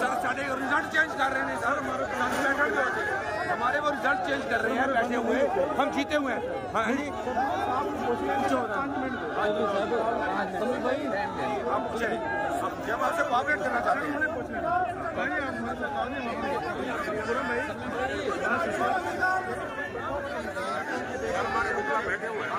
Sir साढ़े result change कर रहे हैं सर, हमारे वो रिजल्ट चेंज कर रहे हैं बैठे हुए, हम जीते हुए हैं। हाँ जी जब आपसे कोऑपरेट करना चाहते हैं हमारे बैठे हुए हैं।